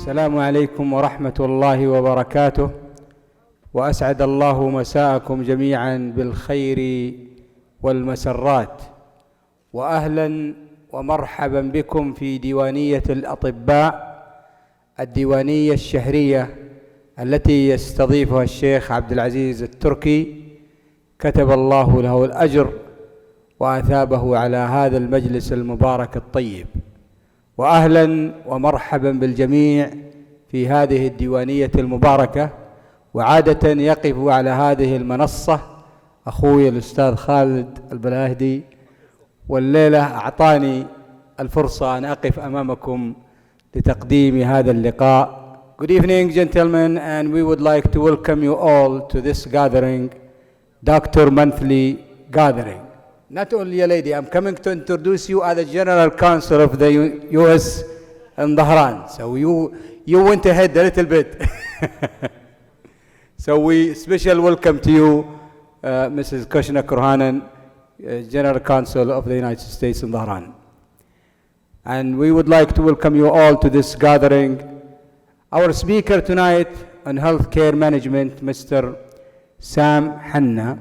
السلام عليكم ورحمة الله وبركاته، وأسعد الله مساءكم جميعا بالخير والمسرات، وأهلا ومرحبا بكم في ديوانية الأطباء، الديوانية الشهرية التي يستضيفها الشيخ عبدالعزيز التركي، كتب الله له الأجر وأثابه على هذا المجلس المبارك الطيب. وأهلا ومرحبا بالجميع في هذه الديوانية المباركة. وعادة يقف على هذه المنصة أخوي الأستاذ خالد البلاهدي، والليلة أعطاني الفرصة أن أقف أمامكم لتقديم هذا اللقاء. Good evening, gentlemen, and we would like to welcome you all to this gathering, Doctor Monthly Gathering. Not only a lady, I'm coming to introduce you as the General Counsel of the U.S. in Dhahran. So you went ahead a little bit. So we special welcome to you, Mrs. Kushna Kurhanan, General Counsel of the United States in Dhahran. And we would like to welcome you all to this gathering. Our speaker tonight on healthcare management, Mr. Sam Hanna,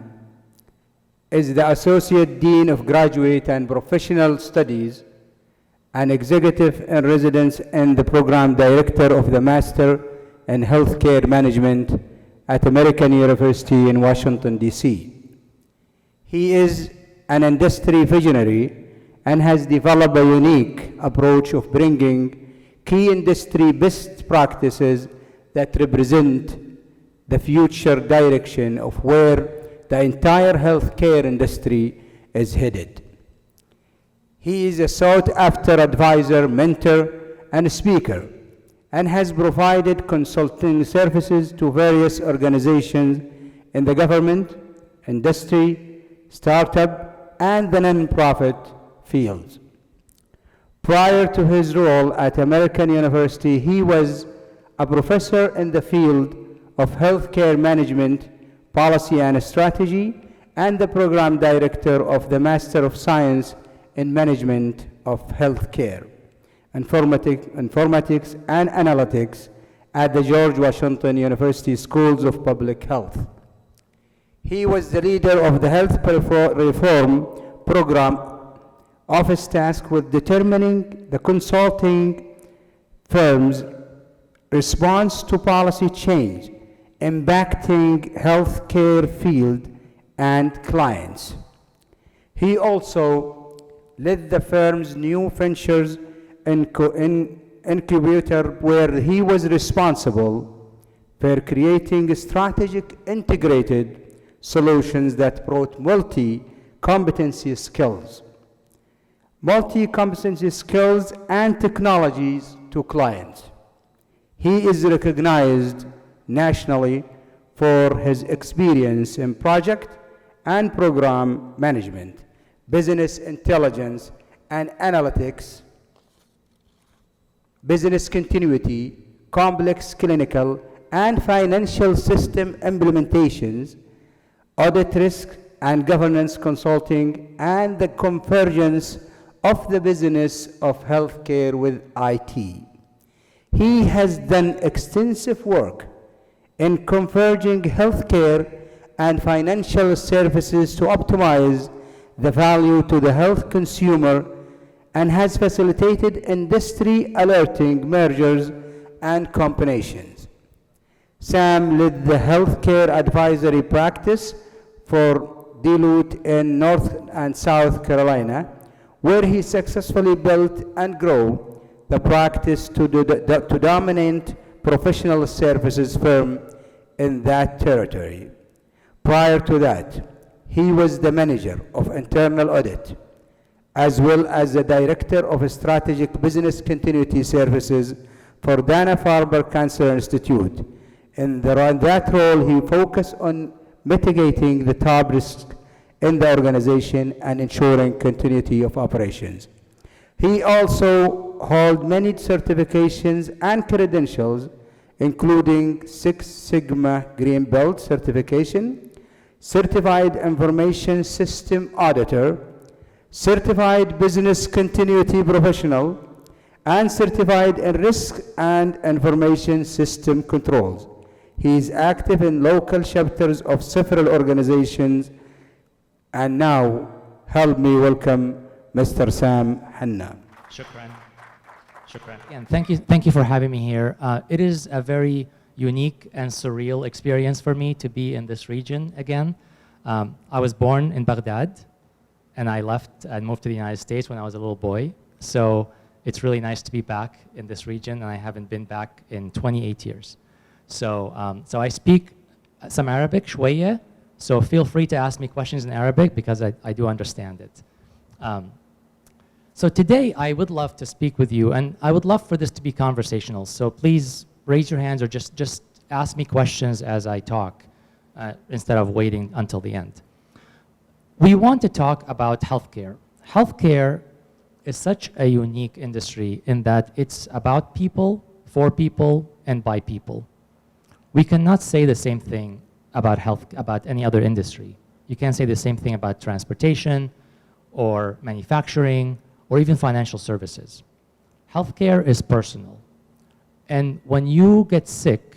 is the Associate Dean of Graduate and Professional Studies and Executive in Residence and the Program Director of the Master in Healthcare Management at American University in Washington, D.C. He is an industry visionary and has developed a unique approach of bringing key industry best practices that represent the future direction of where the entire healthcare industry is headed. He is a sought-after advisor, mentor, and speaker, and has provided consulting services to various organizations in the government, industry, startup, and the non-profit fields. Prior to his role at American University, he was a professor in the field of healthcare management, policy and strategy, and the program director of the Master of Science in Management of Healthcare, Informatics and Analytics at the George Washington University Schools of Public Health. He was the leader of the Health Reform Program Office tasked with determining the consulting firm's response to policy change impacting healthcare field and clients. He also led the firm's new ventures incubator, where he was responsible for creating strategic integrated solutions that brought multi-competency skills and technologies to clients. He is recognized nationally for his experience in project and program management, business intelligence and analytics, business continuity, complex clinical and financial system implementations, audit risk and governance consulting, and the convergence of the business of healthcare with IT. He has done extensive work in converging healthcare and financial services to optimize the value to the health consumer, and has facilitated industry alerting mergers and combinations. Sam led the healthcare advisory practice for Duluth in North and South Carolina, where he successfully built and grew the practice to dominant professional services firm in that territory. Prior to that, he was the manager of internal audit, as well as the director of strategic business continuity services for Dana-Farber Cancer Institute. In that role, he focused on mitigating the top risks in the organization and ensuring continuity of operations. He also holds many certifications and credentials, including Six Sigma Green Belt certification, Certified Information System Auditor, Certified Business Continuity Professional, and certified in risk and information system controls. He is active in local chapters of several organizations. And now, help me welcome Mr. Sam Hanna. Shukran. Shukran. And thank you for having me here. It is a very unique and surreal experience for me to be in this region again. I was born in Baghdad, and I left and moved to the United States when I was a little boy. So it's really nice to be back in this region, and I haven't been back in 28 years. So I speak some Arabic, شوية, so feel free to ask me questions in Arabic because I do understand it. So today I would love to speak with you, and I would love for this to be conversational. So please raise your hands or just ask me questions as I talk instead of waiting until the end. We want to talk about healthcare. Healthcare is such a unique industry in that it's about people, for people, and by people. We cannot say the same thing about any other industry. You can't say the same thing about transportation or manufacturing or even financial services. Healthcare is personal. And when you get sick,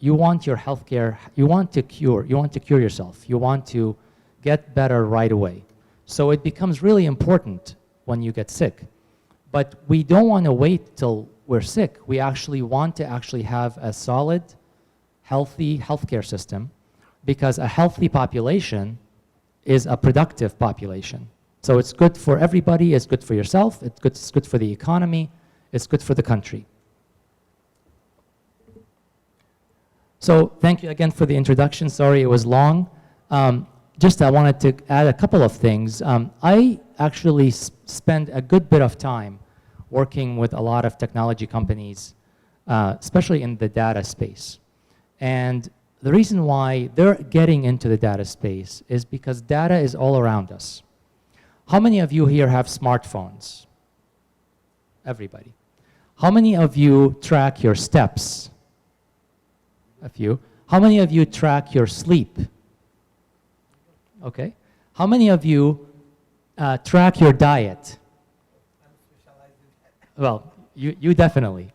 you want your healthcare, you want to cure yourself. You want to get better right away. So it becomes really important when you get sick. But we don't want to wait till we're sick. We actually want to have a solid, healthy healthcare system, because a healthy population is a productive population. So it's good for everybody, it's good for yourself, it's good for the economy, it's good for the country. So thank you again for the introduction. Sorry it was long. I wanted to add a couple of things. I actually spend a good bit of time working with a lot of technology companies, especially in the data space. And the reason why they're getting into the data space is because data is all around us. How many of you here have smartphones? Everybody. How many of you track your steps? A few. How many of you track your sleep? Okay. How many of you track your diet? Well, you definitely.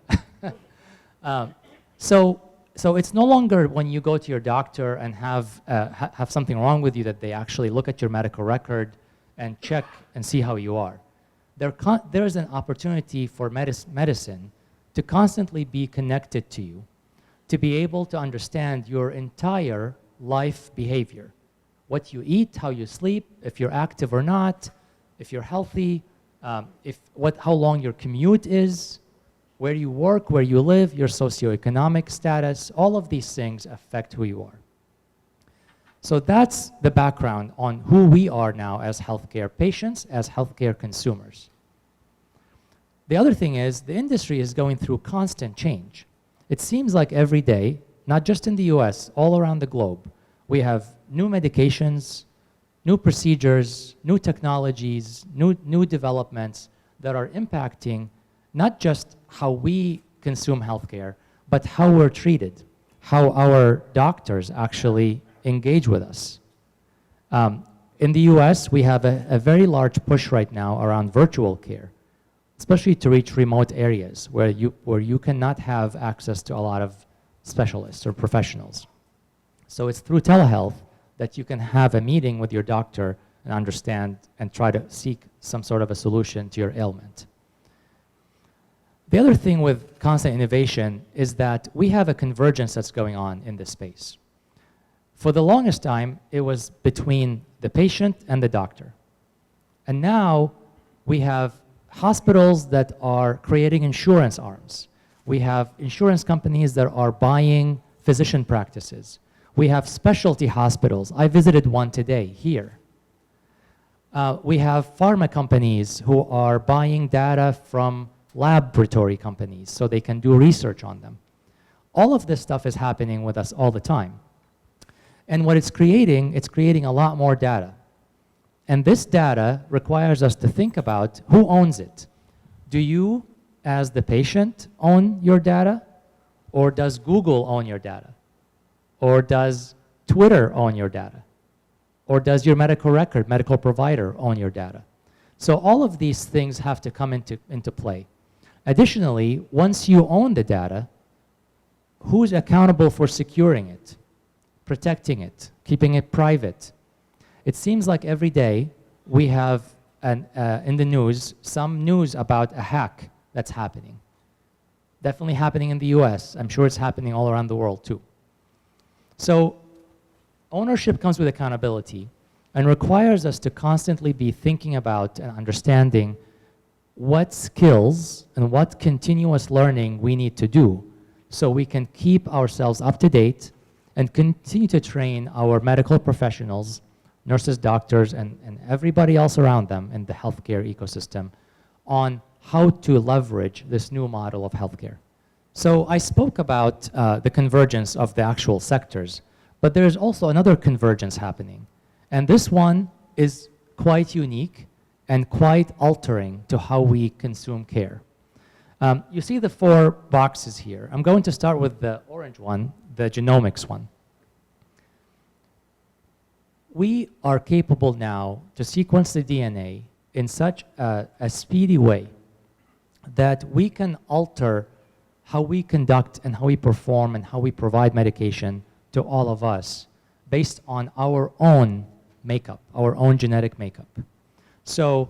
So it's no longer when you go to your doctor and have something wrong with you that they actually look at your medical record and check and see how you are. There is an opportunity for medicine to constantly be connected to you, to be able to understand your entire life behavior. What you eat, how you sleep, if you're active or not, if you're healthy, how long your commute is, where you work, where you live, your socioeconomic status, all of these things affect who you are. So that's the background on who we are now as healthcare patients, as healthcare consumers. The other thing is the industry is going through constant change. It seems like every day, not just in the US, all around the globe, we have new medications, new procedures, new technologies, new developments that are impacting not just how we consume healthcare, but how we're treated, how our doctors actually engage with us. In the US, we have a very large push right now around virtual care, especially to reach remote areas where you cannot have access to a lot of specialists or professionals. So it's through telehealth that you can have a meeting with your doctor and understand and try to seek some sort of a solution to your ailment. The other thing with constant innovation is that we have a convergence that's going on in this space. For the longest time, it was between the patient and the doctor. And now we have hospitals that are creating insurance arms. We have insurance companies that are buying physician practices. We have specialty hospitals. I visited one today here. We have pharma companies who are buying data from laboratory companies so they can do research on them. All of this stuff is happening with us all the time. And what it's creating a lot more data. And this data requires us to think about who owns it. Do you, as the patient, own your data? Or does Google own your data? Or does Twitter own your data? Or does your medical record, medical provider own your data? So all of these things have to come into play. Additionally, once you own the data, who's accountable for securing it, protecting it, keeping it private? It seems like every day we have in the news some news about a hack that's happening. Definitely happening in the US. I'm sure it's happening all around the world too. So ownership comes with accountability and requires us to constantly be thinking about and understanding what skills and what continuous learning we need to do so we can keep ourselves up to date and continue to train our medical professionals, nurses, doctors, and everybody else around them in the healthcare ecosystem on how to leverage this new model of healthcare. So I spoke about the convergence of the actual sectors, but there's also another convergence happening. And this one is quite unique and quite altering to how we consume care. You see the 4 boxes here. I'm going to start with the orange one, the genomics one. We are capable now to sequence the DNA in such a speedy way that we can alter how we conduct and how we perform and how we provide medication to all of us based on our own makeup, our own genetic makeup. So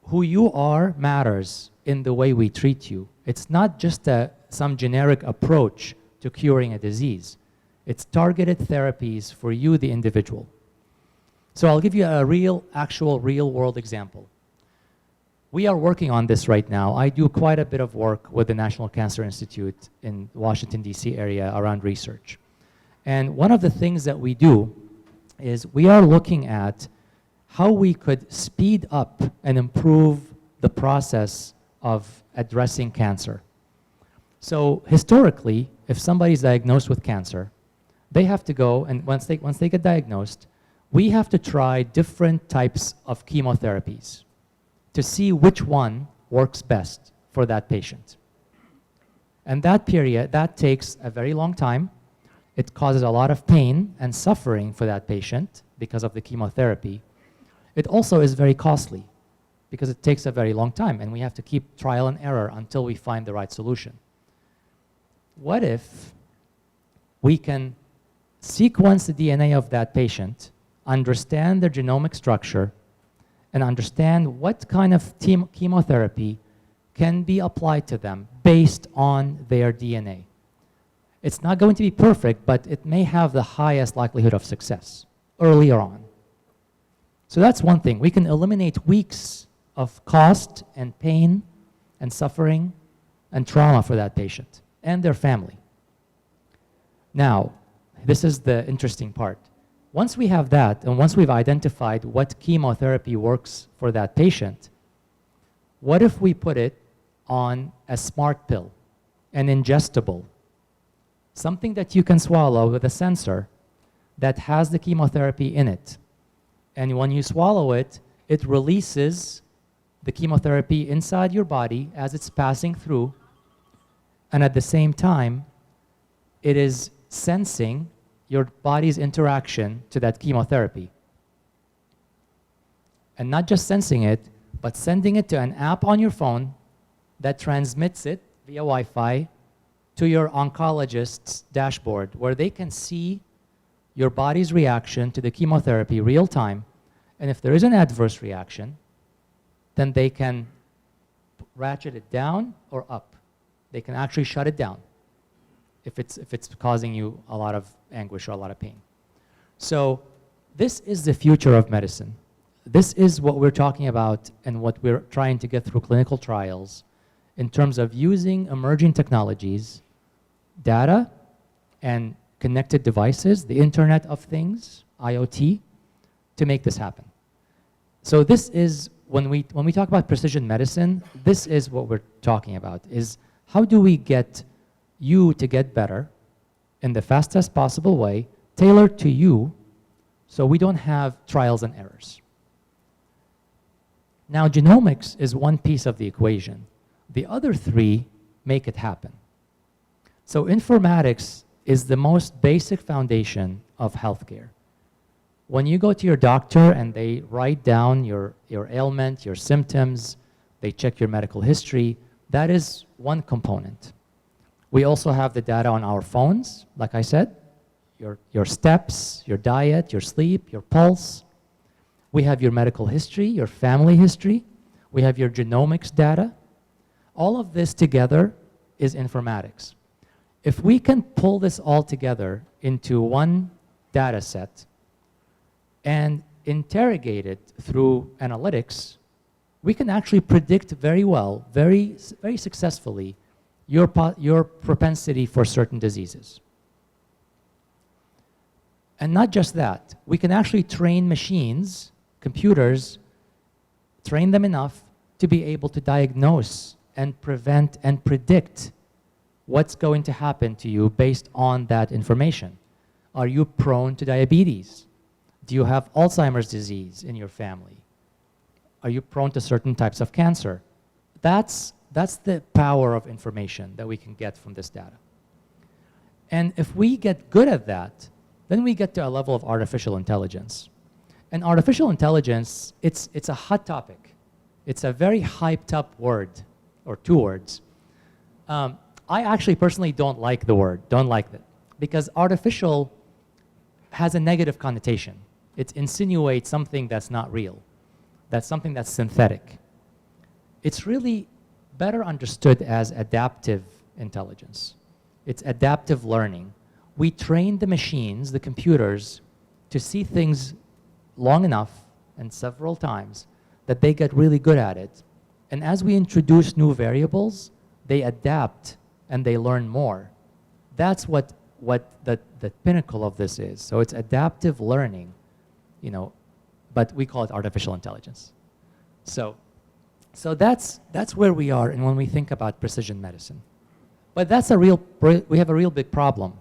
who you are matters in the way we treat you. It's not just some generic approach to curing a disease. It's targeted therapies for you, the individual. So I'll give you a actual real-world example. We are working on this right now. I do quite a bit of work with the National Cancer Institute in Washington, D.C. area around research. And one of the things that we do is we are looking at how we could speed up and improve the process of addressing cancer. So historically, if somebody's diagnosed with cancer, they have to go, and once they get diagnosed, we have to try different types of chemotherapies to see which one works best for that patient. And that takes a very long time. It causes a lot of pain and suffering for that patient because of the chemotherapy. It also is very costly because it takes a very long time, and we have to keep trial and error until we find the right solution. What if we can sequence the DNA of that patient, understand their genomic structure, and understand what kind of chemotherapy can be applied to them based on their DNA? It's not going to be perfect, but it may have the highest likelihood of success earlier on. So that's one thing. We can eliminate weeks of cost and pain and suffering and trauma for that patient and their family. Now, this is the interesting part. Once we have that, and once we've identified what chemotherapy works for that patient, what if we put it on a smart pill, an ingestible, something that you can swallow with a sensor that has the chemotherapy in it? And when you swallow it, it releases the chemotherapy inside your body as it's passing through, and at the same time, it is sensing your body's interaction to that chemotherapy. And not just sensing it, but sending it to an app on your phone that transmits it via Wi-Fi to your oncologist's dashboard, where they can see your body's reaction to the chemotherapy real time. And if there is an adverse reaction, then they can ratchet it down or up. They can actually shut it down if it's causing you a lot of anguish or a lot of pain. So this is the future of medicine. This is what we're talking about and what we're trying to get through clinical trials in terms of using emerging technologies, data, and connected devices, the Internet of Things, IoT, to make this happen. So this is, when we talk about precision medicine, this is what we're talking about, is how do we get you to get better in the fastest possible way, tailored to you, so we don't have trials and errors. Now, genomics is one piece of the equation. The other 3 make it happen. So informatics is the most basic foundation of healthcare. When you go to your doctor and they write down your ailment, your symptoms, they check your medical history, That is one component. We also have the data on our phones, like I said, your steps, your diet, your sleep, your pulse. We have your medical history, your family history. We have your genomics data. All of this together is informatics. If we can pull this all together into one data set and interrogate it through analytics, we can actually predict very well, very successfully, your propensity for certain diseases. And not just that, we can actually train machines, computers, train them enough to be able to diagnose and prevent and predict what's going to happen to you based on that information. Are you prone to diabetes? Do you have Alzheimer's disease in your family? Are you prone to certain types of cancer? That's the power of information that we can get from this data. And if we get good at that, then we get to a level of artificial intelligence. And artificial intelligence, it's a hot topic. It's a very hyped up word, or two words. I actually personally don't like the word, don't like it, because artificial has a negative connotation. It insinuates something that's not real. That's something that's synthetic. It's really better understood as adaptive intelligence. It's adaptive learning. We train the machines, the computers, to see things long enough and several times that they get really good at it. And as we introduce new variables, they adapt and they learn more. That's what the pinnacle of this is. So it's adaptive learning, you know, but we call it artificial intelligence. So that's where we are, and when we think about precision medicine. But we have a real big problem.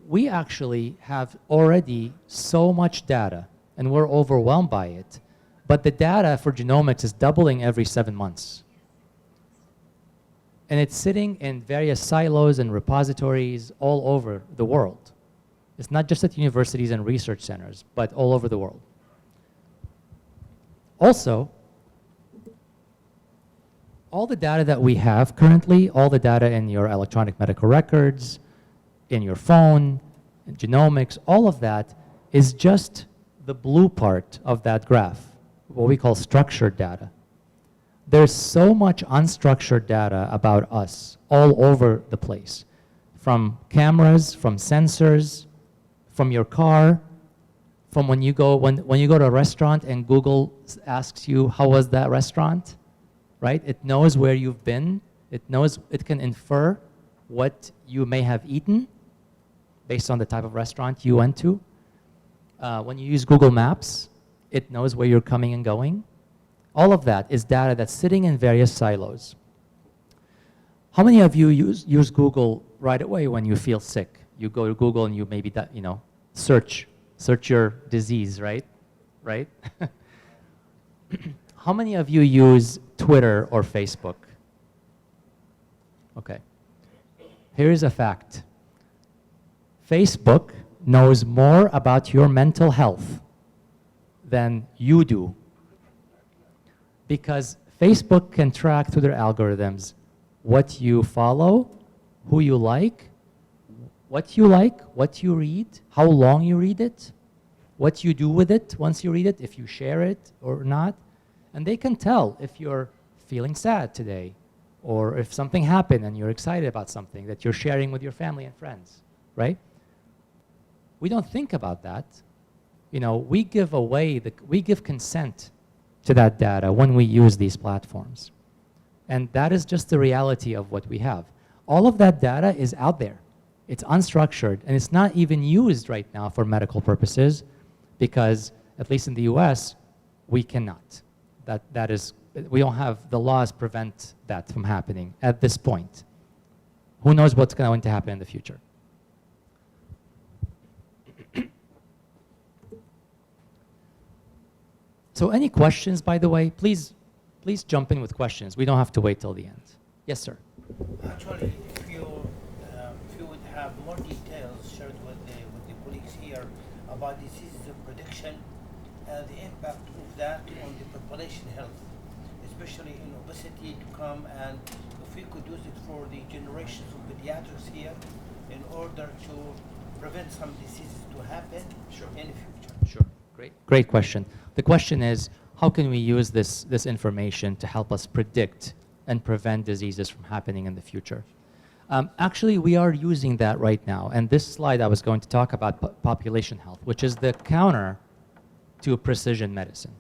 We actually have already so much data, and we're overwhelmed by it, but the data for genomics is doubling every 7 months. And it's sitting in various silos and repositories all over the world. It's not just at universities and research centers, but all over the world. Also, all the data that we have currently, all the data in your electronic medical records, in your phone, in genomics, all of that is just the blue part of that graph, what we call structured data. There's so much unstructured data about us all over the place, from cameras, from sensors, from your car, from when you go to a restaurant and Google asks you, how was that restaurant? Right? It knows where you've been. It can infer what you may have eaten based on the type of restaurant you went to. When you use Google Maps, it knows where you're coming and going. All of that is data that's sitting in various silos. How many of you use Google right away when you feel sick? You go to Google and you maybe search your disease, right? Right? How many of you use Twitter or Facebook? Okay. Here's a fact. Facebook knows more about your mental health than you do, because Facebook can track through their algorithms what you follow, who you like, what you read, how long you read it, what you do with it once you read it, if you share it or not. And they can tell if you're feeling sad today, or if something happened and you're excited about something that you're sharing with your family and friends, right? We don't think about that. You know, we give consent to that data when we use these platforms. And that is just the reality of what we have. All of that data is out there. It's unstructured, and it's not even used right now for medical purposes, because, at least in the US, we cannot. We don't have, the laws prevent that from happening at this point. Who knows what's going to happen in the future? So any questions, by the way? Please jump in with questions. We don't have to wait till the end. Yes, sir. Actually, if you would have more details shared with the colleagues here about disease prediction and the impact of that on the population health, especially in obesity to come and if we could use it for the generations of pediatrics here in order to prevent some diseases to happen in the future. Sure. Great question. The question is, how can we use this information to help us predict and prevent diseases from happening in the future? Actually, we are using that right now. And this slide I was going to talk about population health, which is the counter to precision medicine.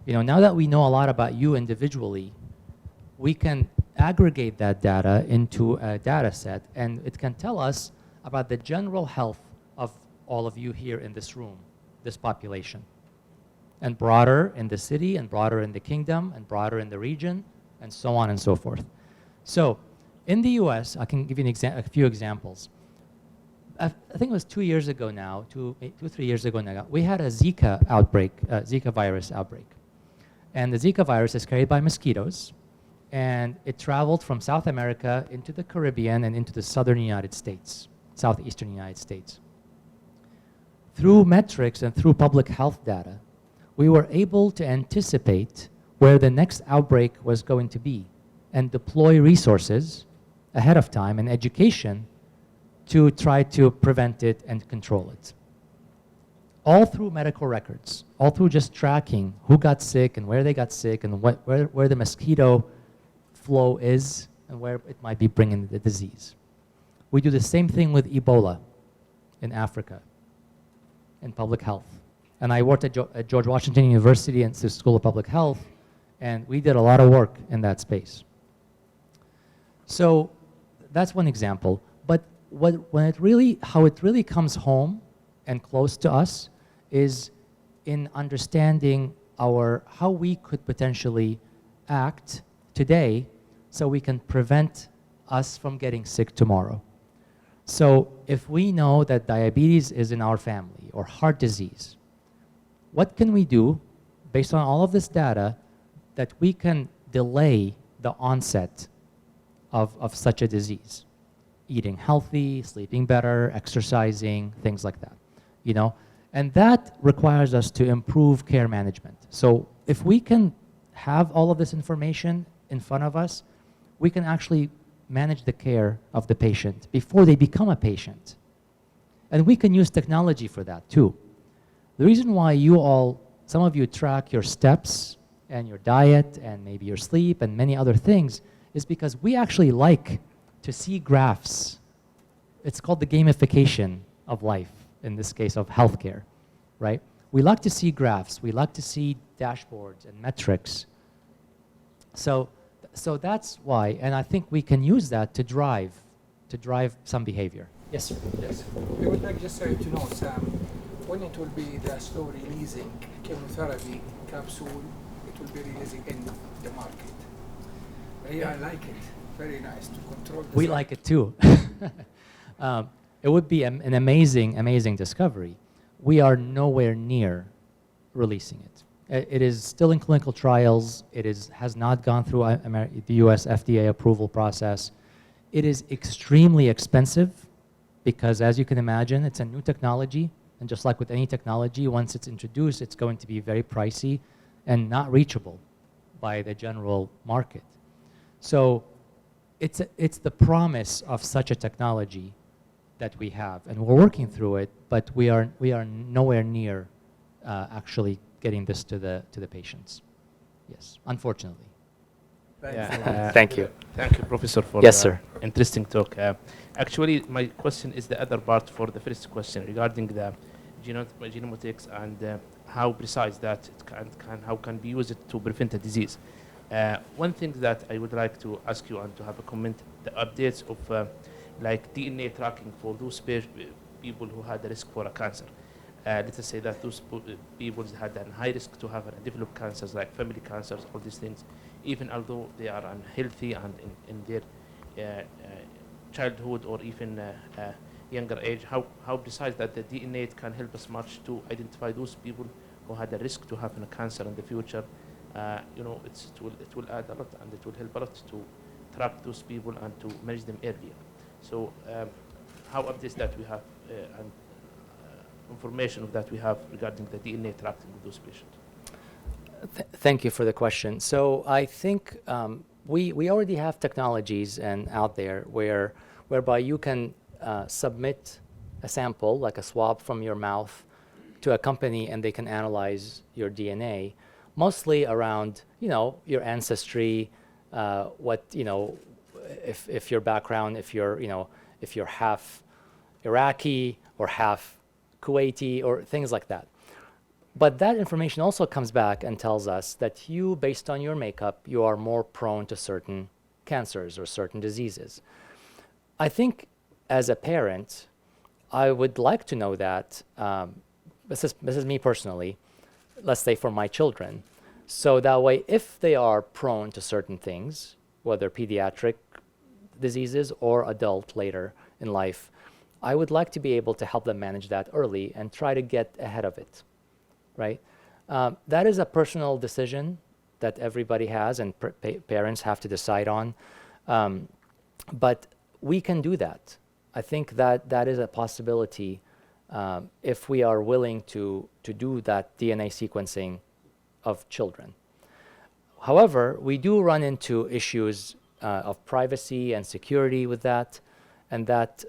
You know, now that we know a lot about you individually, we can aggregate that data into a data set, and it can tell us about the general health of all of you here in this room, this population, and broader in the city, and broader in the kingdom, and broader in the region, and so on and so forth. So in the US, I can give you a few examples. I think it was 2 years ago now, 3 years ago now, we had a Zika outbreak, Zika virus outbreak. And the Zika virus is carried by mosquitoes, and it traveled from South America into the Caribbean and into the southern United States, southeastern United States. Through metrics and through public health data, we were able to anticipate where the next outbreak was going to be and deploy resources ahead of time and education to try to prevent it and control it. All through medical records, all through just tracking who got sick and where they got sick and where the mosquito flow is and where it might be bringing the disease. We do the same thing with Ebola in Africa in public health. And I worked at George Washington University and the School of Public Health, and we did a lot of work in that space. So that's one example. But how it really comes home and close to us is in understanding how we could potentially act today so we can prevent us from getting sick tomorrow. So if we know that diabetes is in our family or heart disease, what can we do based on all of this data that we can delay the onset of such a disease? Eating healthy, sleeping better, exercising, things like that, you know? And that requires us to improve care management. So if we can have all of this information in front of us, we can actually manage the care of the patient before they become a patient. And we can use technology for that too. The reason why some of you track your steps and your diet and maybe your sleep and many other things is because we actually like to see graphs. It's called the gamification of life, in this case of healthcare, right? We like to see graphs. We like to see dashboards and metrics. So that's why, and I think we can use that to drive some behavior. Yes, sir. Yes. I would like just to know, Sam, when it will be the slow releasing chemotherapy capsule, it will be releasing in the market. I like it. Very nice to control the We like it too. It would be an amazing discovery. We are nowhere near releasing it. It is still in clinical trials. It has not gone through the US FDA approval process. It is extremely expensive because, as you can imagine, it's a new technology. And just like with any technology, once it's introduced, it's going to be very pricey and not reachable by the general market. So it's the promise of such a technology that we have, and we're working through it, but we are nowhere near actually getting this to the patients. Yes, unfortunately. Thank you. Thank you, Professor, for yes, sir. Interesting talk. Actually, my question is the other part for the first question regarding the genomics and how precise that how can be used to prevent a disease. One thing that I would like to ask you and to have a comment, the updates of like DNA tracking for those people who had a risk for a cancer. Let us say that those people had a high risk to have develop cancers like family cancers, all these things, even although they are unhealthy and in their childhood or even younger age, how precise that the DNA can help us much to identify those people who had a risk to have a cancer in the future. It will add a lot and it will help a lot to track those people and to manage them earlier. So how updates that we have and information of that we have regarding the DNA tracking of those patients? Thank you for the question. So I think we already have technologies and out there whereby you can submit a sample, like a swab from your mouth, to a company, and they can analyze your DNA, mostly around, your ancestry, if your background, if you're half Iraqi or half Kuwaiti or things like that. But that information also comes back and tells us that you, based on your makeup, you are more prone to certain cancers or certain diseases. I think as a parent, I would like to know that, this is me personally, let's say for my children. So that way, if they are prone to certain things, whether pediatric diseases or adult later in life, I would like to be able to help them manage that early and try to get ahead of it, right? That is a personal decision that everybody has and parents have to decide on. But we can do that. I think that is a possibility if we are willing to do that DNA sequencing of children. However, we do run into issues of privacy and security with that, and that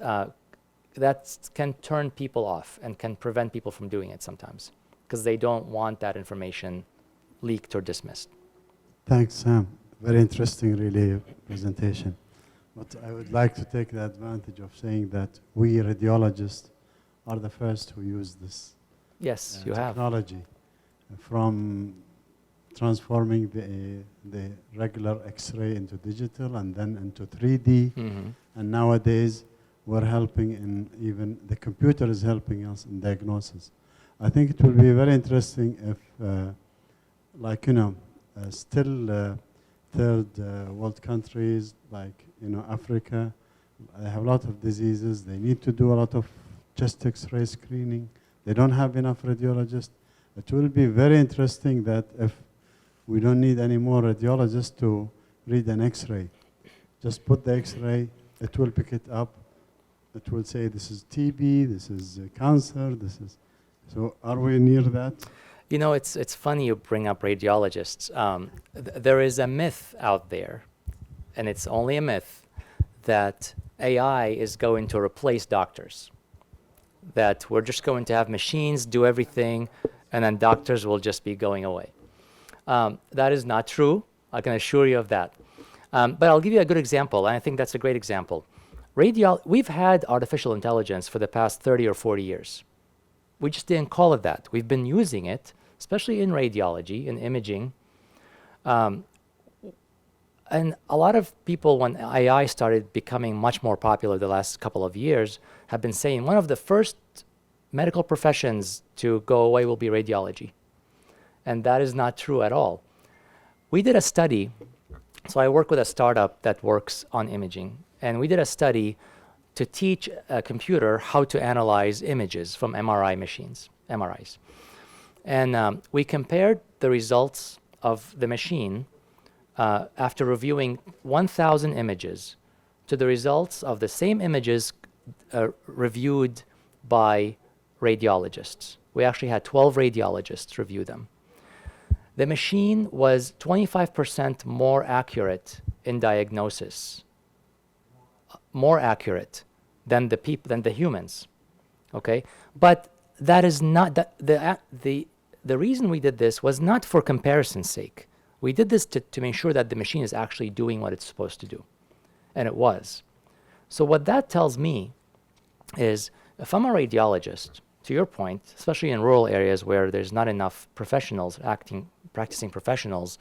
can turn people off and can prevent people from doing it sometimes, because they don't want that information leaked or dismissed. Thanks, Sam. Very interesting, really, presentation. But I would like to take the advantage of saying that we radiologists are the first who use this Yes, you have. technology, from transforming the regular X-ray into digital and then into 3D. Mm-hmm. And nowadays, we're helping in even the computer is helping us in diagnosis. I think it will be very interesting if, still third world countries like Africa, they have a lot of diseases. They need to do a lot of chest X-ray screening. They don't have enough radiologists. It will be very interesting that if we don't need any more radiologists to read an X-ray, just put the X-ray, it will pick it up. It will say this is TB, this is cancer, this is. So are we near that? It's funny you bring up radiologists. There is a myth out there, and it's only a myth, that AI is going to replace doctors. That we're just going to have machines do everything, and then doctors will just be going away. That is not true. I can assure you of that. But I'll give you a good example, and I think that's a great example. We've had artificial intelligence for the past 30 or 40 years. We just didn't call it that. We've been using it, especially in radiology, in imaging. And a lot of people, when AI started becoming much more popular the last couple of years, have been saying one of the first medical professions to go away will be radiology. And that is not true at all. We did a study. So I work with a startup that works on imaging. And we did a study to teach a computer how to analyze images from MRI machines, MRIs. And we compared the results of the machine after reviewing 1,000 images to the results of the same images reviewed by radiologists. We actually had 12 radiologists review them. The machine was 25% more accurate in diagnosis, more accurate than the humans, okay? But that is not, the reason we did this was not for comparison's sake. We did this to make sure that the machine is actually doing what it's supposed to do, and it was. So what that tells me is, if I'm a radiologist, to your point, especially in rural areas where there's not enough professionals, practicing professionals,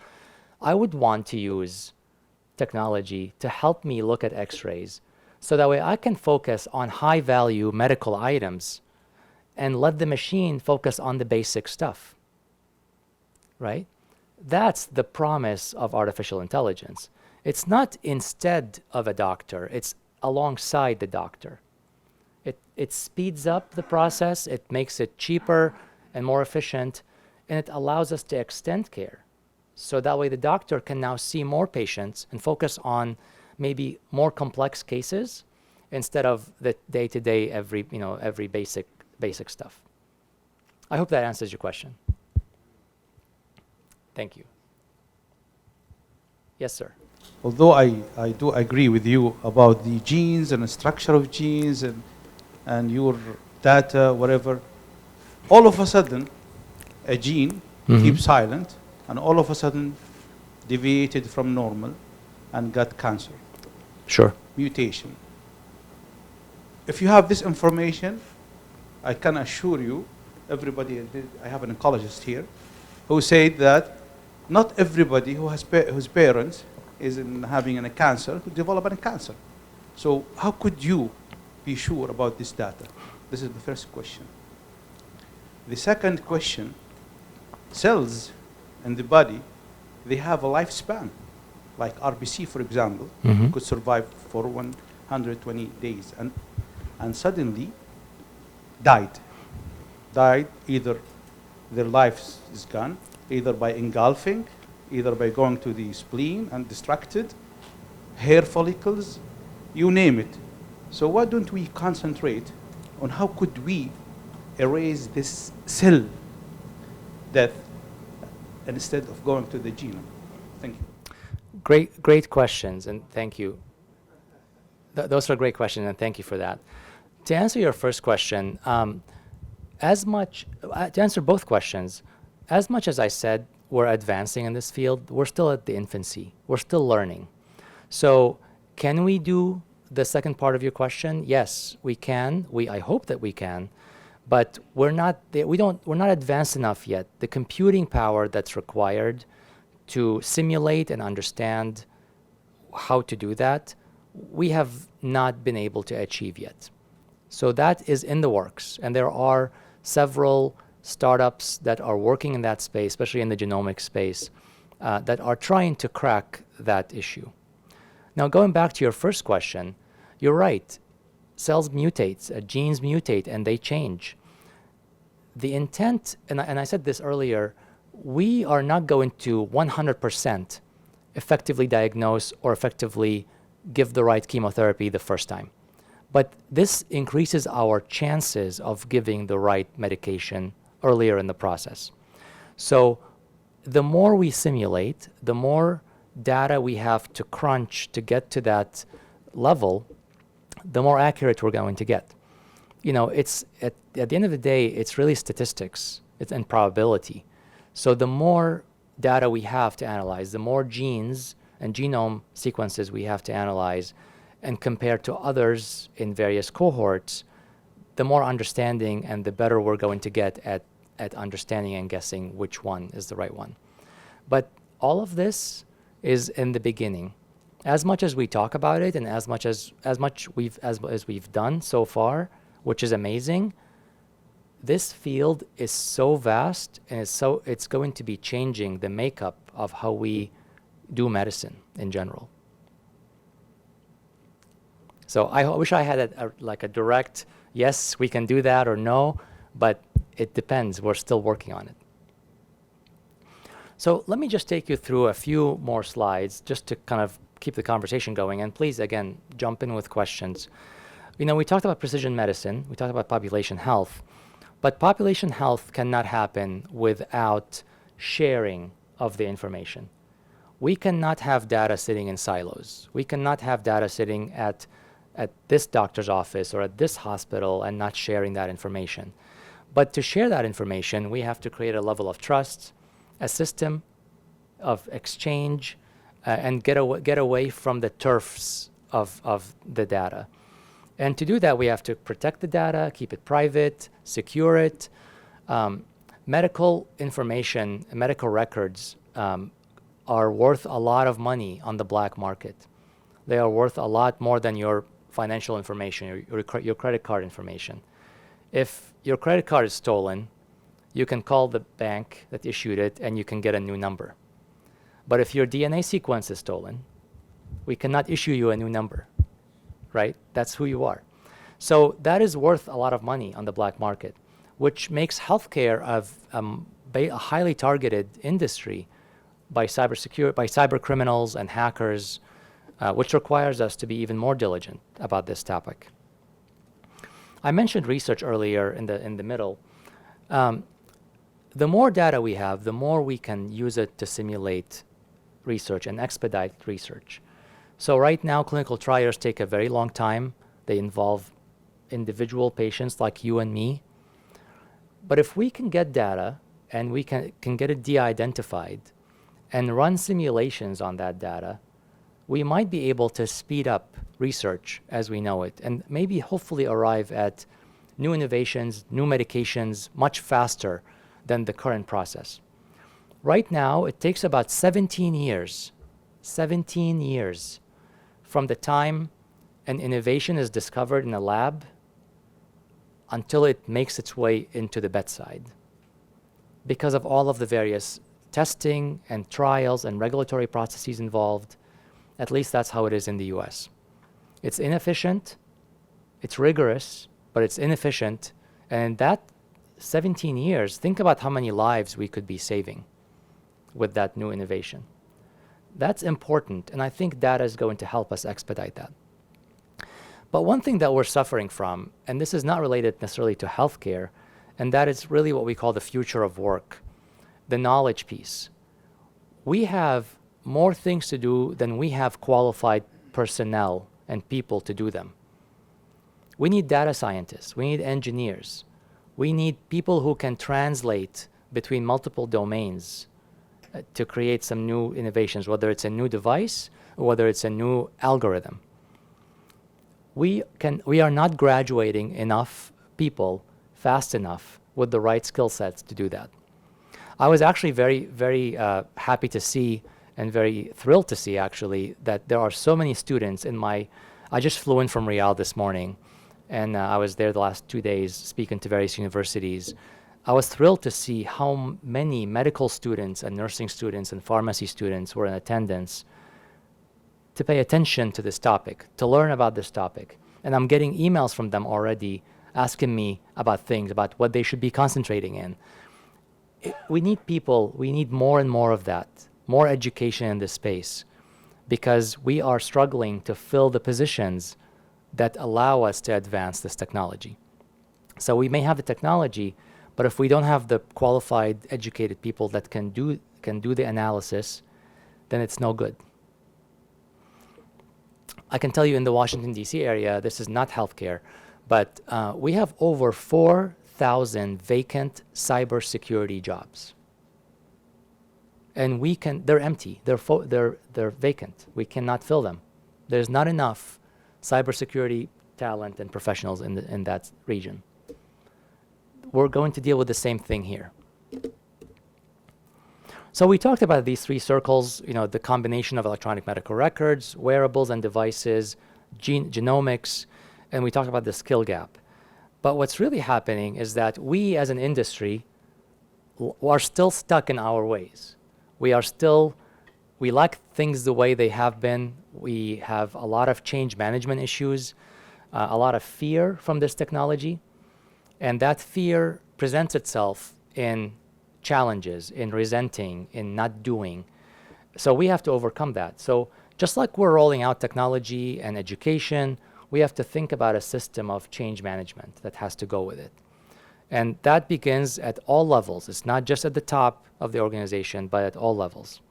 I would want to use technology to help me look at X-rays, so that way I can focus on high-value medical items and let the machine focus on the basic stuff, right? That's the promise of artificial intelligence. It's not instead of a doctor, it's alongside the doctor. It speeds up the process, it makes it cheaper and more efficient, and it allows us to extend care. So that way the doctor can now see more patients and focus on maybe more complex cases instead of the day-to-day, every basic stuff. I hope that answers your question. Thank you. Yes, sir. although I do agree with you about the genes and the structure of genes and your data, whatever, all of a sudden, a gene keeps silent, and all of a sudden deviated from normal and got cancer. Sure. Mutation. If you have this information, I can assure you, everybody, I have an oncologist here, who said that not everybody whose parents is having a cancer could develop a cancer. So how could you be sure about this data? This is the first question. The second question, cells in the body, they have a lifespan. Like RBC, for example, could survive for 120 days and suddenly died. Either their life is gone, either by engulfing, either by going to the spleen and distracted, hair follicles, you name it. So why don't we concentrate on how could we erase this cell death instead of going to the genome? Thank you. Great questions, and thank you. Those are great questions, and thank you for that. To answer your first question, to answer both questions, as much as I said we're advancing in this field, we're still at the infancy. We're still learning. So can we do the second part of your question? Yes, we can. I hope that we can, but we're not advanced enough yet. The computing power that's required to simulate and understand how to do that, we have not been able to achieve yet. So that is in the works, and there are several startups that are working in that space, especially in the genomic space, that are trying to crack that issue. Now, going back to your first question, you're right. Cells mutate, genes mutate, and they change. The intent, and I said this earlier, we are not going to 100% effectively diagnose or effectively give the right chemotherapy the first time. But this increases our chances of giving the right medication earlier in the process. So the more we simulate, the more data we have to crunch to get to that level, the more accurate we're going to get. You know, it's at the end of the day, it's really statistics, it's in probability. So the more data we have to analyze, the more genes and genome sequences we have to analyze and compare to others in various cohorts, the more understanding and the better we're going to get at understanding and guessing which one is the right one. But all of this is in the beginning. As much as we talk about it and as much we've done so far, which is amazing, this field is so vast and it's going to be changing the makeup of how we do medicine in general. So I wish I had a direct yes, we can do that, or no, but it depends. We're still working on it. So let me just take you through a few more slides just to kind of keep the conversation going, and please, again, jump in with questions. You know, we talked about precision medicine, we talked about population health, but population health cannot happen without sharing of the information. We cannot have data sitting in silos. We cannot have data sitting at this doctor's office or at this hospital and not sharing that information. But to share that information, we have to create a level of trust, a system of exchange, and get away from the turfs of the data. And to do that, we have to protect the data, keep it private, secure it. Medical information, medical records are worth a lot of money on the black market. They are worth a lot more than your financial information, your credit card information. If your credit card is stolen, you can call the bank that issued it and you can get a new number. But if your DNA sequence is stolen, we cannot issue you a new number, right? That's who you are. So that is worth a lot of money on the black market, which makes healthcare a highly targeted industry by cyber criminals and hackers, which requires us to be even more diligent about this topic. I mentioned research earlier in the middle. The more data we have, the more we can use it to simulate research and expedite research. So right now, clinical trials take a very long time. They involve individual patients like you and me. But if we can get data and we can get it de-identified and run simulations on that data, we might be able to speed up research as we know it and maybe hopefully arrive at new innovations, new medications much faster than the current process. Right now, it takes about 17 years from the time an innovation is discovered in a lab until it makes its way into the bedside, because of all of the various testing and trials and regulatory processes involved. At least that's how it is in the US. It's inefficient, it's rigorous, but it's inefficient. And in that 17 years, think about how many lives we could be saving with that new innovation. That's important, and I think data is going to help us expedite that. But one thing that we're suffering from, and this is not related necessarily to healthcare, and that is really what we call the future of work, the knowledge piece. We have more things to do than we have qualified personnel and people to do them. We need data scientists, we need engineers, we need people who can translate between multiple domains to create some new innovations, whether it's a new device or whether it's a new algorithm. We are not graduating enough people fast enough with the right skill sets to do that. I was actually very, very happy to see and very thrilled to see actually that there are so many students in I just flew in from Riyadh this morning, and I was there the last 2 days speaking to various universities. I was thrilled to see how many medical students and nursing students and pharmacy students were in attendance to pay attention to this topic, to learn about this topic. And I'm getting emails from them already asking me about things, about what they should be concentrating in. We need people, we need more and more of that, more education in this space, because we are struggling to fill the positions that allow us to advance this technology. So we may have the technology, but if we don't have the qualified, educated people that can do the analysis, then it's no good. I can tell you in the Washington, D.C. area, this is not healthcare, but we have over 4,000 vacant cybersecurity jobs. And they're empty, they're vacant. We cannot fill them. There's not enough cybersecurity talent and professionals in that region. We're going to deal with the same thing here. So we talked about these three circles, the combination of electronic medical records, wearables and devices, genomics, and we talked about the skill gap. But what's really happening is that we as an industry are still stuck in our ways. We like things the way they have been. We have a lot of change management issues, a lot of fear from this technology. And that fear presents itself in challenges, in resenting, in not doing. So we have to overcome that. So just like we're rolling out technology and education, we have to think about a system of change management that has to go with it. And that begins at all levels. It's not just at the top of the organization, but at all levels.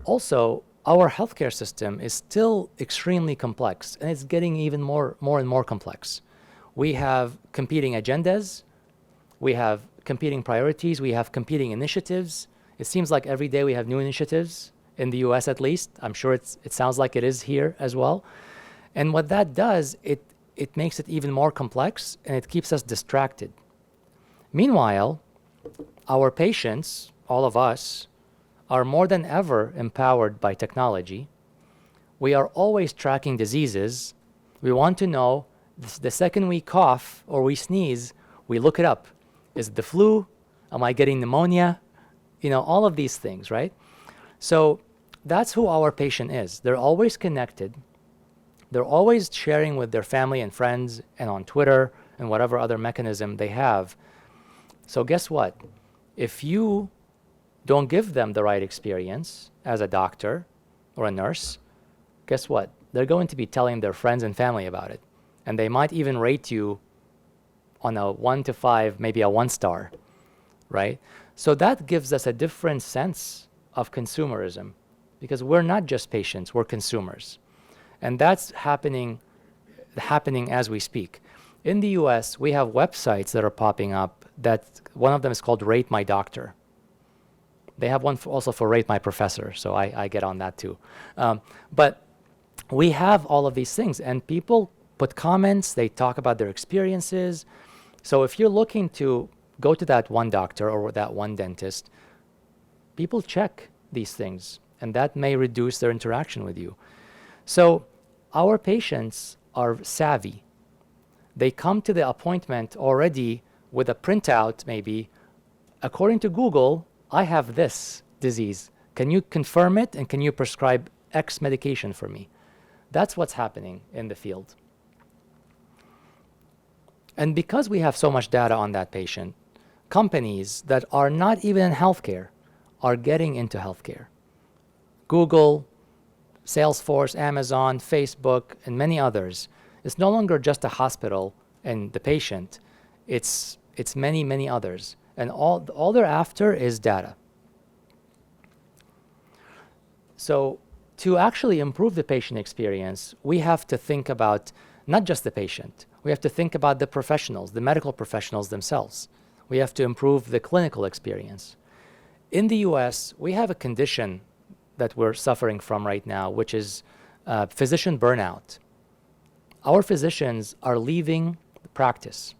Also, our healthcare system is still extremely complex, and it's getting even more and more complex. We have competing agendas, we have competing priorities, we have competing initiatives. It seems like every day we have new initiatives, in the US at least. I'm sure it sounds like it is here as well. And what that does, it makes it even more complex, and it keeps us distracted. Meanwhile, our patients, all of us, are more than ever empowered by technology. We are always tracking diseases. We want to know, the second we cough or we sneeze, we look it up. Is it the flu? Am I getting pneumonia? All of these things, right? So that's who our patient is. They're always connected. They're always sharing with their family and friends and on Twitter and whatever other mechanism they have. So guess what? If you don't give them the right experience as a doctor or a nurse, guess what? They're going to be telling their friends and family about it. And they might even rate you on a 1 to 5, maybe a 1 star, right? So that gives us a different sense of consumerism, because we're not just patients, we're consumers. And that's happening as we speak. In the US, we have websites that are popping up that one of them is called Rate My Doctor. They have one also for Rate My Professor, so I get on that too. But we have all of these things, and people put comments, they talk about their experiences. So if you're looking to go to that one doctor or that one dentist, people check these things, and that may reduce their interaction with you. So our patients are savvy. They come to the appointment already with a printout, maybe. According to Google, I have this disease. Can you confirm it, and can you prescribe X medication for me? That's what's happening in the field. And because we have so much data on that patient, companies that are not even in healthcare are getting into healthcare. Google, Salesforce, Amazon, Facebook, and many others. It's no longer just a hospital and the patient. It's many, many others. And all they're after is data. So to actually improve the patient experience, we have to think about not just the patient. We have to think about the professionals, the medical professionals themselves. We have to improve the clinical experience. In the US, we have a condition that we're suffering from right now, which is physician burnout. Our physicians are leaving the practice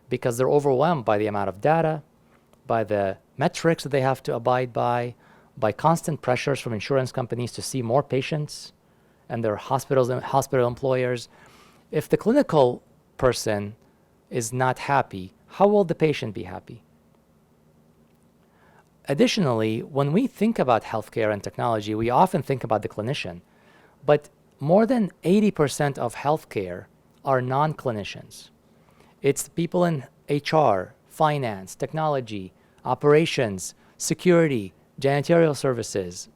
because they're overwhelmed by the amount of data, by the metrics that they have to abide by constant pressures from insurance companies to see more patients and their hospitals and hospital employers. If the clinical person is not happy, how will the patient be happy? Additionally, when we think about healthcare and technology, we often think about the clinician, but more than 80% of healthcare are non-clinicians. It's people in HR, finance, technology, operations, security, janitorial services,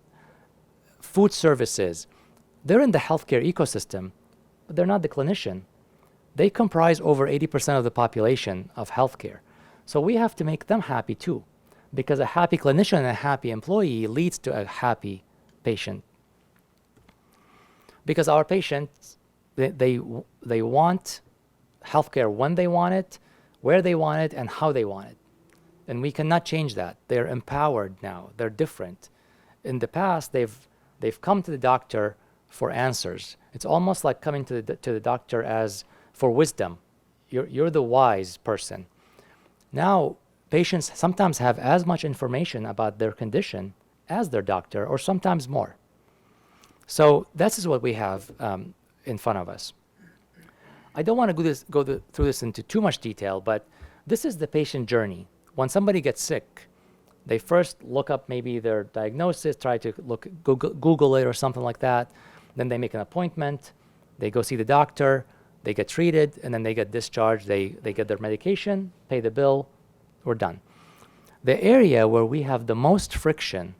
food services. They're in the healthcare ecosystem, but they're not the clinician. They comprise over 80% of the population of healthcare. So we have to make them happy too, because a happy clinician and a happy employee leads to a happy patient. Because our patients, they want healthcare when they want it, where they want it, and how they want it. And we cannot change that. They're empowered now. They're different. In the past, they've come to the doctor for answers. It's almost like coming to the doctor as for wisdom. You're the wise person. Now, patients sometimes have as much information about their condition as their doctor, or sometimes more. So this is what we have in front of us. I don't want to go through this into too much detail, but this is the patient journey. When somebody gets sick, they first look up maybe their diagnosis, try to Google it or something like that. Then they make an appointment, they go see the doctor, they get treated, and then they get discharged, they get their medication, pay the bill, we're done. The area where we have the most friction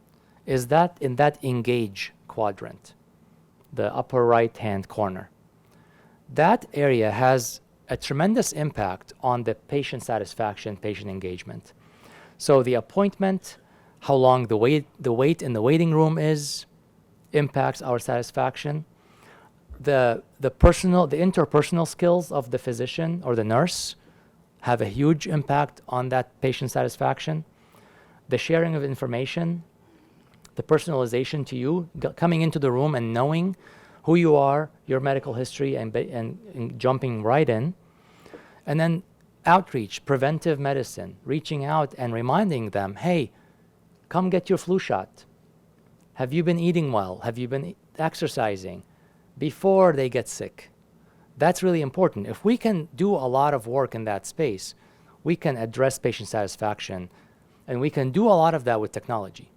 is that in that engage quadrant, the upper right-hand corner. That area has a tremendous impact on the patient satisfaction, patient engagement. So the appointment, how long the wait in the waiting room is, impacts our satisfaction. The interpersonal skills of the physician or the nurse have a huge impact on that patient satisfaction. The sharing of information, the personalization to you, coming into the room and knowing who you are, your medical history, and jumping right in. And then outreach, preventive medicine, reaching out and reminding them, hey, come get your flu shot. Have you been eating well? Have you been exercising? Before they get sick. That's really important. If we can do a lot of work in that space, we can address patient satisfaction, and we can do a lot of that with technology.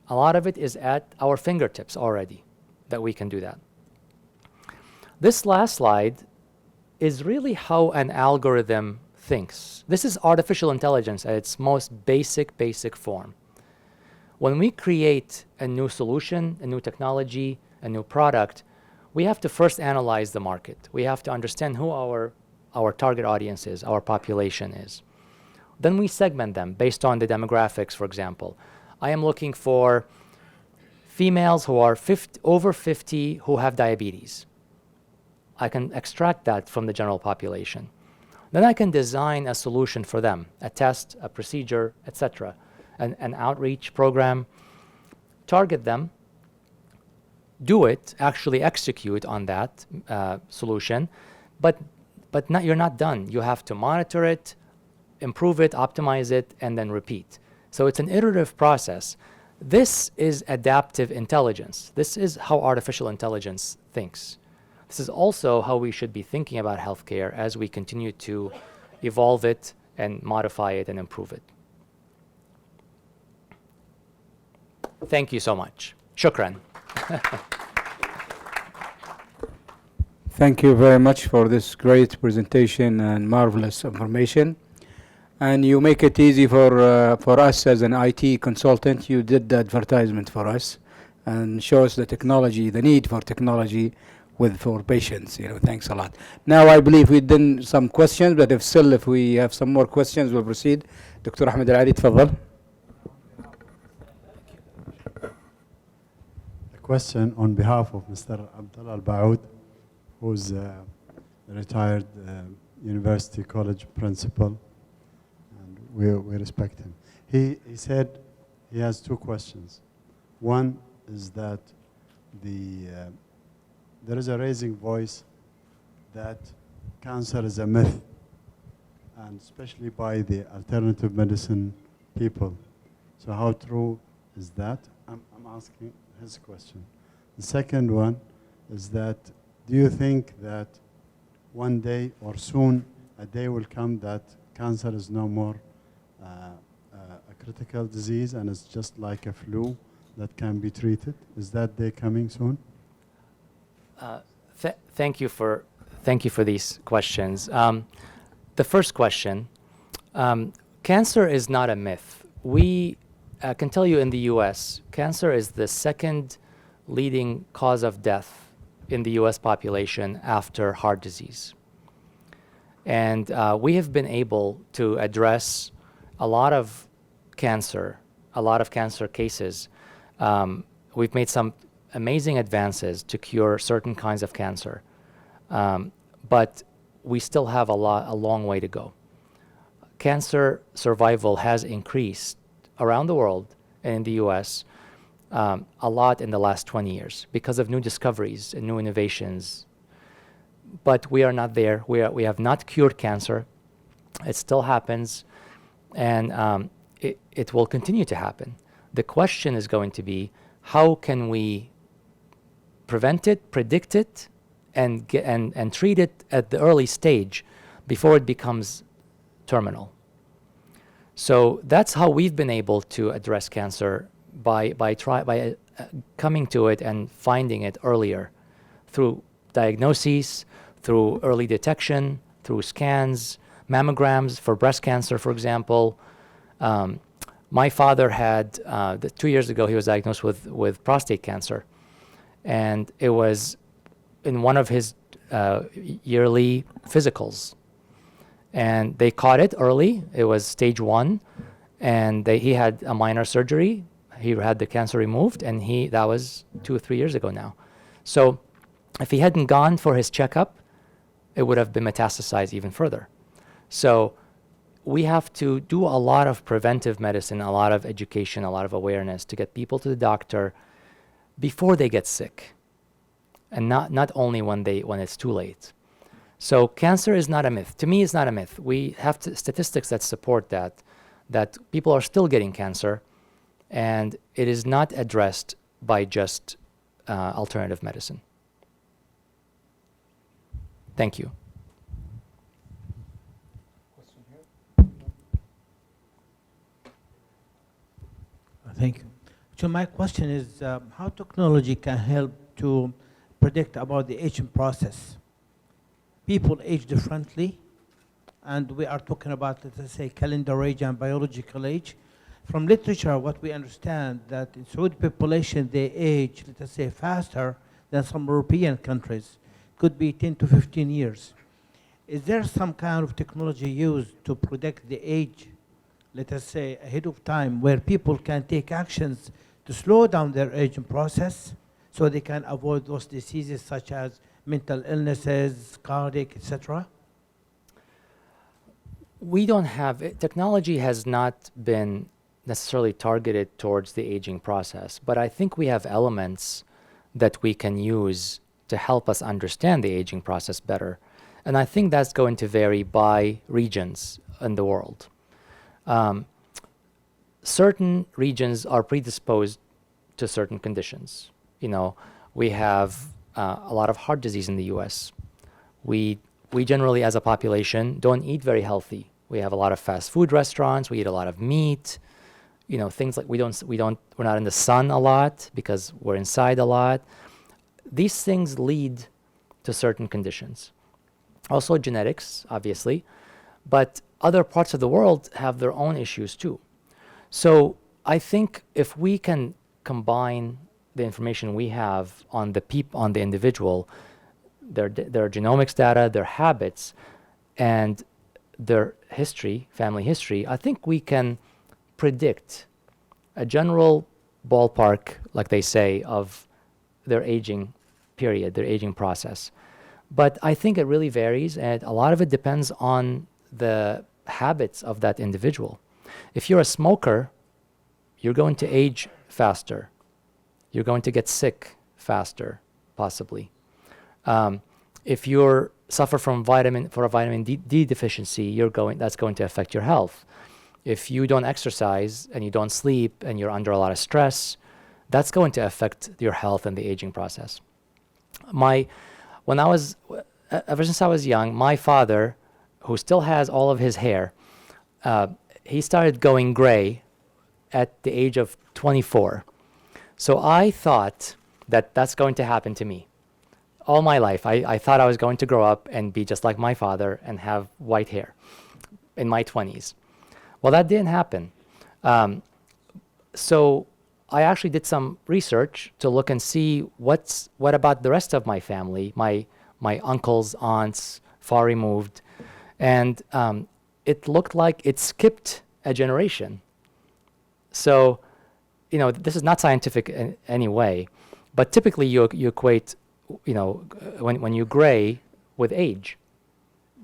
A lot of it is at our fingertips already that we can do that. This last slide is really how an algorithm thinks. This is artificial intelligence at its most basic form. When we create a new solution, a new technology, a new product, we have to first analyze the market. We have to understand who our target audience is, our population is. Then we segment them based on the demographics, for example. I am looking for females who are over 50 who have diabetes. I can extract that from the general population. Then I can design a solution for them, a test, a procedure, etc., an outreach program, target them, do it, actually execute on that solution, but you're not done. You have to monitor it, improve it, optimize it, and then repeat. So it's an iterative process. This is adaptive intelligence. This is how artificial intelligence thinks. This is also how we should be thinking about healthcare as we continue to evolve it and modify it and improve it. Thank you so much. Shukran. Thank you very much for this great presentation and marvelous information. And you make it easy for us as an IT consultant. You did the advertisement for us and shows the technology, the need for technology for patients. Thanks a lot. Now I believe we've done some questions, but if we have some more questions, we'll proceed. Dr. Ahmed Al-Ali, تفضل. A question on behalf of Mr. Abdullah Al-Baoud, who's a retired university college principal, and we respect him. He said he has two questions. One is that there is a raising voice that cancer is a myth, and especially by the alternative medicine people. So how true is that? I'm asking his question. The second one is that, do you think that one day or soon a day will come that cancer is no more a critical disease and it's just like a flu that can be treated? Is that day coming soon? Thank you for these questions. The first question, cancer is not a myth. We can tell you in the US, cancer is the second leading cause of death in the US population after heart disease. And we have been able to address a lot of cancer cases. We've made some amazing advances to cure certain kinds of cancer, but we still have a long way to go. Cancer survival has increased around the world and in the US a lot in the last 20 years because of new discoveries and new innovations. But we are not there. We have not cured cancer. It still happens, and it will continue to happen. The question is going to be, how can we prevent it, predict it, and treat it at the early stage before it becomes terminal? So that's how we've been able to address cancer by coming to it and finding it earlier through diagnoses, through early detection, through scans, mammograms for breast cancer, for example. My father had, 2 years ago, he was diagnosed with prostate cancer. And it was in one of his yearly physicals. And they caught it early. It was stage 1. And he had a minor surgery. He had the cancer removed, and that was 2 or 3 years ago now. So if he hadn't gone for his checkup, it would have been metastasized even further. So we have to do a lot of preventive medicine, a lot of education, a lot of awareness to get people to the doctor before they get sick, and not only when it's too late. So cancer is not a myth. To me, it's not a myth. We have statistics that support that people are still getting cancer, and it is not addressed by just alternative medicine. Thank you. Thank you. So my question is, how technology can help to predict about the aging process? People age differently, and we are talking about, let's say, calendar age and biological age. From literature, what we understand that in Saudi population, they age, let's say, faster than some European countries. Could be 10 to 15 years. Is there some kind of technology used to predict the age, let us say, ahead of time, where people can take actions to slow down their aging process so they can avoid those diseases such as mental illnesses, cardiac, etc.? We don't have, technology has not been necessarily targeted towards the aging process, but I think we have elements that we can use to help us understand the aging process better. And I think that's going to vary by regions in the world. Certain regions are predisposed to certain conditions. You know, we have a lot of heart disease in the US. We generally as a population don't eat very healthy. We have a lot of fast food restaurants, we eat a lot of meat, you know, things like we're not in the sun a lot because we're inside a lot. These things lead to certain conditions. Also genetics, obviously, but other parts of the world have their own issues too. So I think if we can combine the information we have on the individual, their genomics data, their habits, and their history, family history, I think we can predict a general ballpark, like they say, of their aging period, their aging process. But I think it really varies, and a lot of it depends on the habits of that individual. If you're a smoker, you're going to age faster. You're going to get sick faster, possibly. If you suffer from a vitamin D deficiency, that's going to affect your health. If you don't exercise and you don't sleep and you're under a lot of stress, that's going to affect your health and the aging process. Ever since I was young, my father, who still has all of his hair, he started going gray at the age of 24. So I thought that that's going to happen to me. All my life, I thought I was going to grow up and be just like my father and have white hair in my 20s. Well, that didn't happen. So I actually did some research to look and see what about the rest of my family, my uncles, aunts, far removed, and it looked like it skipped a generation. So, you know, this is not scientific in any way, but typically you equate, you know, when you gray with age,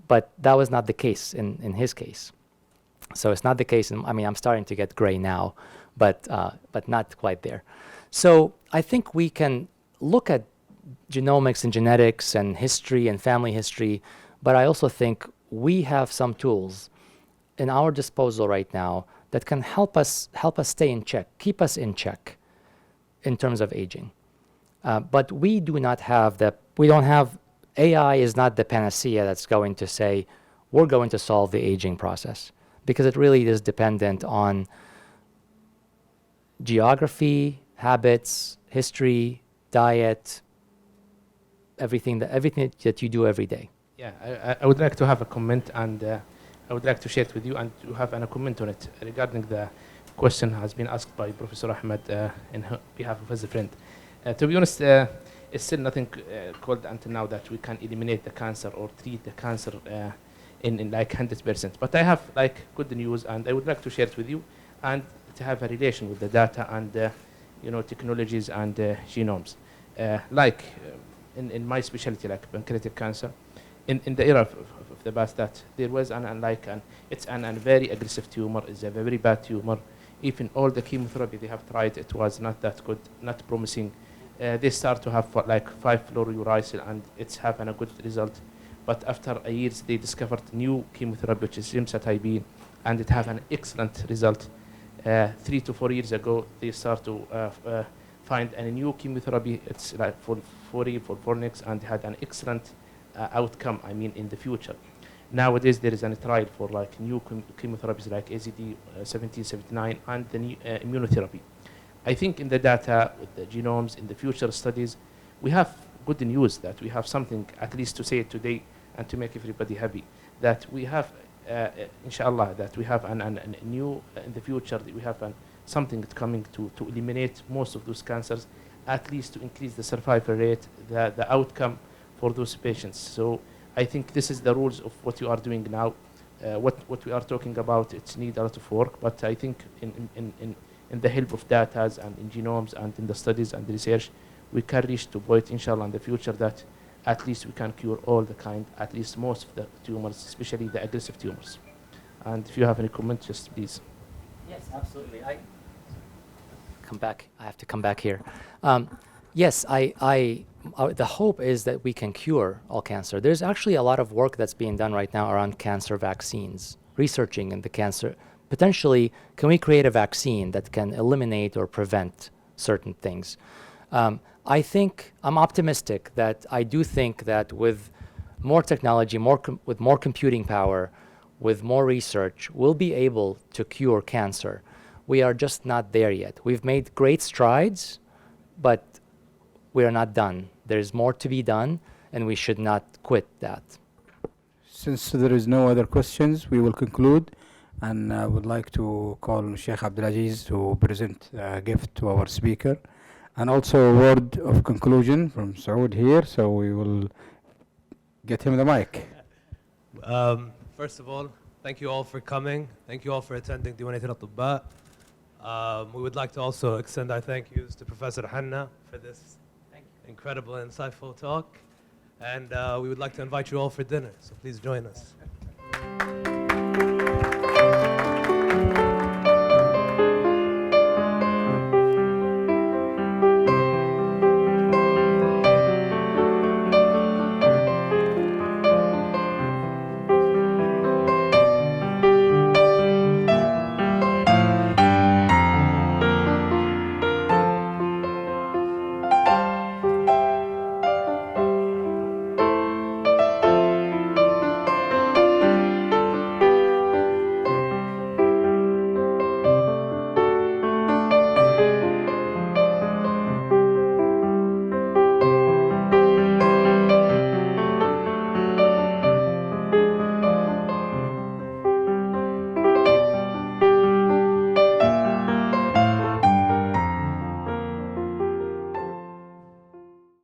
but that was not the case in his case. So it's not the case. I mean, I'm starting to get gray now, but not quite there. So I think we can look at genomics and genetics and history and family history, but I also think we have some tools in our disposal right now that can help us stay in check, keep us in check in terms of aging. But we do not have AI is not the panacea that's going to say, we're going to solve the aging process, because it really is dependent on geography, habits, history, diet, everything that you do every day. Yeah, I would like to have a comment, and I would like to share it with you and to have a comment on it regarding the question has been asked by Professor Ahmed in behalf of his friend. To be honest, it's still nothing called until now that we can eliminate the cancer or treat the cancer in like 100%. But I have like good news, and I would like to share it with you, and to have a relation with the data and you know, technologies and genomes. In my specialty, like pancreatic cancer, in the era of the past, that there was it's an very aggressive tumor. It's a very bad tumor. Even all the chemotherapy they have tried, it was not that good, not promising. They start to have like 5-fluorouracil, and it's having a good result. But after a years, they discovered new chemotherapy, which is gemcitabine, and it have an excellent result. 3 to 4 years ago, they start to find a new chemotherapy. It's like for fornix, and had an excellent outcome. I mean, in the future. Nowadays, there is a trial for like new chemotherapies like AZD 1779 and the new immunotherapy. I think in the data with the genomes, in the future studies, we have good news that we have something at least to say it today and to make everybody happy. That we have, inshallah, that we have a new, in the future, that we have something coming to eliminate most of those cancers, at least to increase the survival rate, the outcome for those patients. So I think this is the rules of what you are doing now. What we are talking about, it needs a lot of work, but I think in the help of data and in genomes and in the studies and the research, we can reach to point, inshallah, in the future that at least we can cure all the kind, at least most of the tumors, especially the aggressive tumors. And if you have any comments, just please. Yes, absolutely. I have to come back here. Yes, the hope is that we can cure all cancer. There's actually a lot of work that's being done right now around cancer vaccines, researching in the cancer. Potentially, can we create a vaccine that can eliminate or prevent certain things? I think I'm optimistic that I do think that with more technology, with more computing power, with more research, we'll be able to cure cancer. We are just not there yet. We've made great strides, but we are not done. There's more to be done, and we should not quit that. Since there is no other questions, we will conclude, and I would like to call Sheikh Abdulaziz to present a gift to our speaker, and also a word of conclusion from Saud here, so we will get him the mic. First of all, thank you all for coming. Thank you all for attending ديوانية الأطباء. We would like to also extend our thank yous to Professor Hanna for this incredible, insightful talk. And we would like to invite you all for dinner, so please join us.